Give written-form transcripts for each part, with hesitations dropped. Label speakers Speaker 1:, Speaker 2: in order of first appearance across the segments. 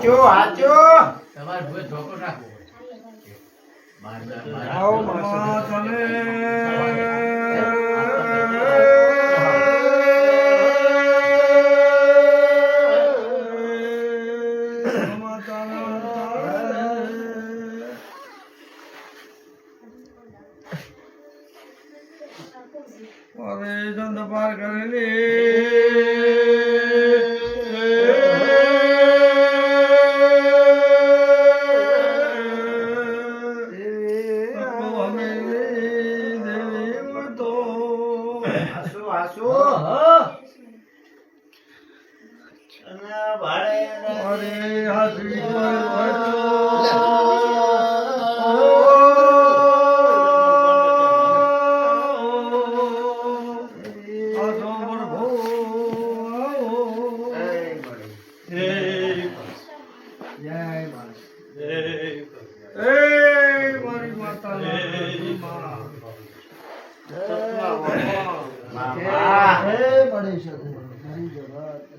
Speaker 1: હાચો હાચો
Speaker 2: તમારે ભૂએ ધોકો રાખવો
Speaker 1: આવો મામા તને અરે દંડ પાર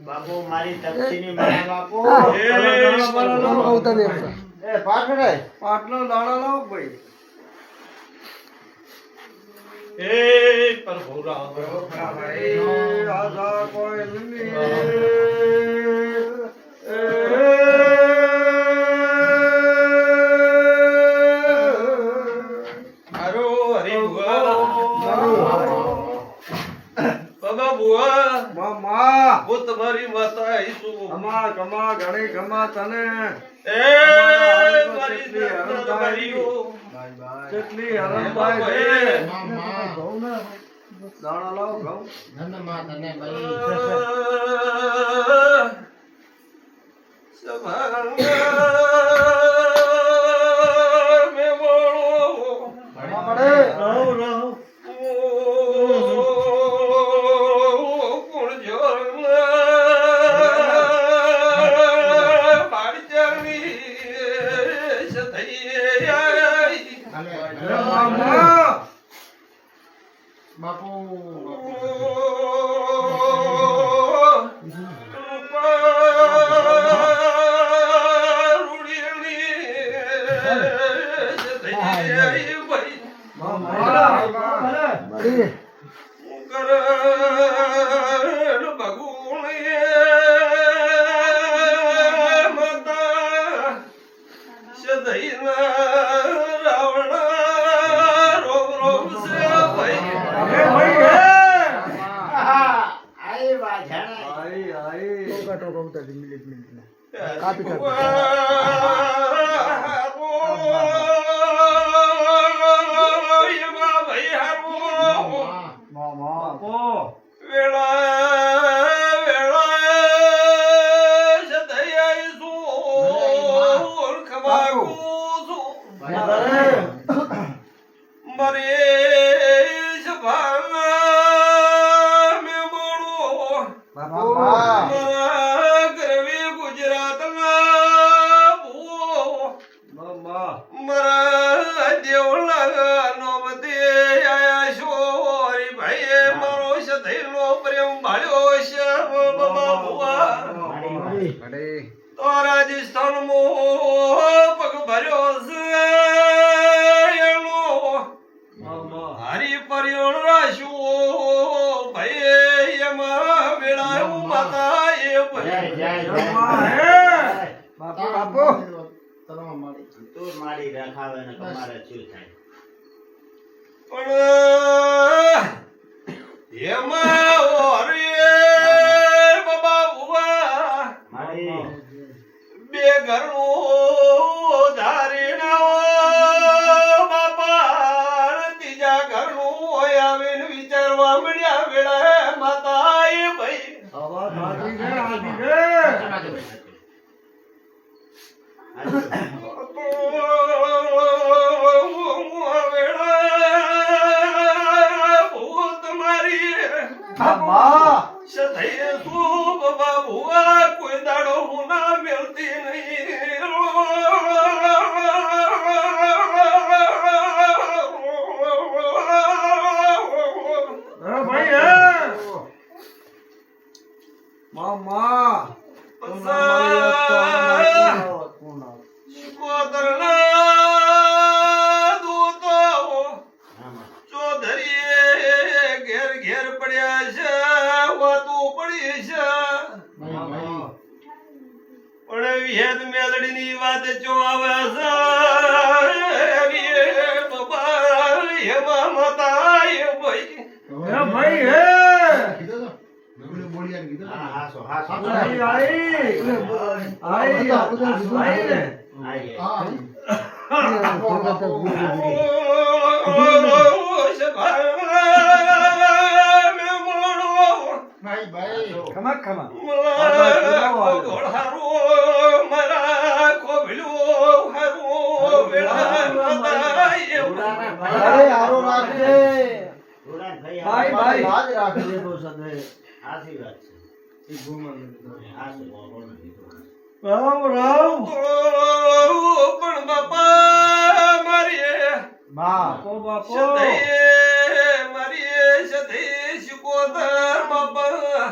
Speaker 3: બાપુ મારી તપસીની મારા બાપુ
Speaker 1: એ પાટલો દાડા લાવ ભાઈ
Speaker 4: એ પ્રભુરા
Speaker 1: ભાઈ આજા કોઈ નહીં
Speaker 4: હારો હરી બુઆ બાબા બુઆ
Speaker 1: મામા
Speaker 4: હું તમારી માતા આવીશું
Speaker 1: કમા કમા ઘણી કમા તને
Speaker 4: એ મારી દરબારીઓ
Speaker 1: કેટલી હરમભાઈ છે દાણા લાવ ઘઉં
Speaker 2: ધનમાં તને બલી બાપુ
Speaker 4: રાજસ્થાન મો પગ ભર્યો છે હરી પરિયોણ રાશું ભાઈ એમાં વેળાયું માતા એ
Speaker 1: બાપુ
Speaker 3: તું મારી રખાવે ને તમારે શું થાય
Speaker 4: પણ એમાં ઓરે બાબા ઉવા
Speaker 3: મારી
Speaker 4: બે ઘરનું ધારીને બાપા ત્રીજા ઘરનું આવીને વિચારવા મળ્યા વેળા માતા એ ભાઈ
Speaker 1: આવાજ આજી છે
Speaker 4: કોઈ દાડો હું ના મેળતી નહીં
Speaker 1: મામા
Speaker 4: વેચો આવે છે રે બાબા એમાં મતાય ભાઈ
Speaker 1: હે ભાઈ હે
Speaker 2: કીધો તો નવડે બોલિયાને કીધો તો.
Speaker 3: હા હાસો હાસો
Speaker 1: આઈ આઈ આઈ આઈ ને
Speaker 3: આઈએ.
Speaker 2: હા ભાઈ ભાઈ
Speaker 1: ખમા ખમા અરે હારો રાખજે
Speaker 3: ઉડાન ભાઈ
Speaker 1: ભાઈ ભાઈ લાજ રાખજે તો સદે
Speaker 3: સાચી વાત છે.
Speaker 2: એ ગોમાં
Speaker 3: હાસો બોલો કીધું.
Speaker 1: રામ રામ
Speaker 4: પણ બાપા મારી
Speaker 1: બાપો બાપો
Speaker 4: મારી સધી શિકોદર બાપા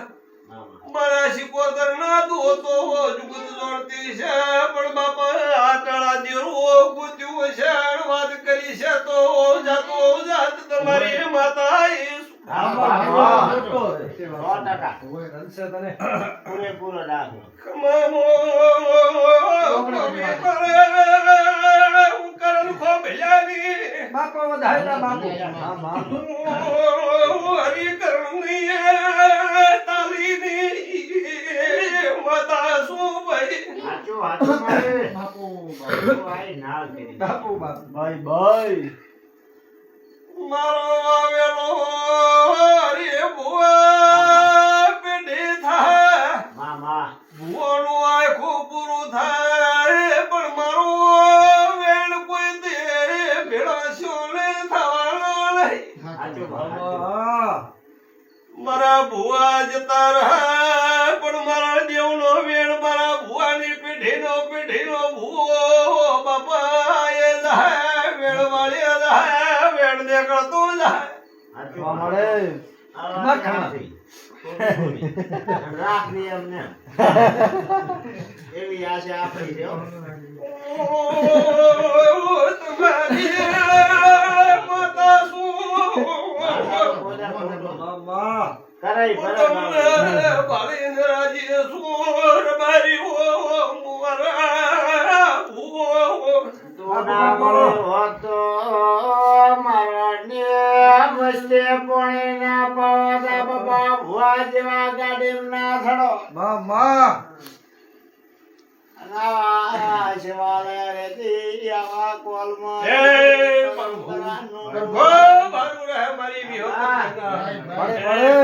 Speaker 4: મારા શિકોદર ના દોતો જુગત જોડતી છે પણ બાપા આ ટળા દેરો ગુત્યું છે વાત કરી છે તો જાતો જાત તમારી માતા
Speaker 1: હા બાપા તો
Speaker 3: 100%.
Speaker 1: રનસે તને
Speaker 3: પૂરેપૂરો દાખલો.
Speaker 4: ખમામો કરણ ખો ભેલાની
Speaker 1: બાપો વધારેલા બાપો હા બાપો
Speaker 4: હરી કરણી તાલીની માતા શું ભાઈ
Speaker 3: હાચું હાચું મારે.
Speaker 2: બાપુ
Speaker 3: તો આઈ નાળ કરી.
Speaker 1: બાપો બાપો ભાઈ ભાઈ
Speaker 4: મારો આવેલો હરી ભુવા પેઢી થાય
Speaker 3: મામા
Speaker 4: ભુવાનું આખું પૂરું થાય પણ મારો વેણ કોઈ દે ભેળાશો ને થવાનો નહીં
Speaker 3: હાચું હાચું.
Speaker 1: હા
Speaker 4: મારા ભુવા જતા રહ્યા પણ મારા દેવનો વેણ મારા ભુવાની પેઢીનો ભુવો બાપા એ જાય વેણ વાળી જાય વેણ દેખાતો જાય
Speaker 3: હાચું
Speaker 1: મળે
Speaker 3: આવા
Speaker 1: ના ખાના.
Speaker 3: નથી. રાખ દે અમને. એવી આશા આપણી છે હો.
Speaker 4: તમારી માતા શું
Speaker 1: મામા
Speaker 3: કરાઈ
Speaker 4: તમને
Speaker 3: બરાબર.
Speaker 4: ભાળીને રાજી સુર મારી ઓ મુવારા ભુવો
Speaker 3: તું ના મળે હોત તો મારા ને મસ્તે પોણે ના પાવા બાબા ભુવા જેવા ગાડી ના થડો.
Speaker 1: મામા
Speaker 3: આવા શિવાલય રેતી આવા કોલમાં
Speaker 4: હે પ્રભુ. મારું રહે મારી વિહો
Speaker 1: પડે પડે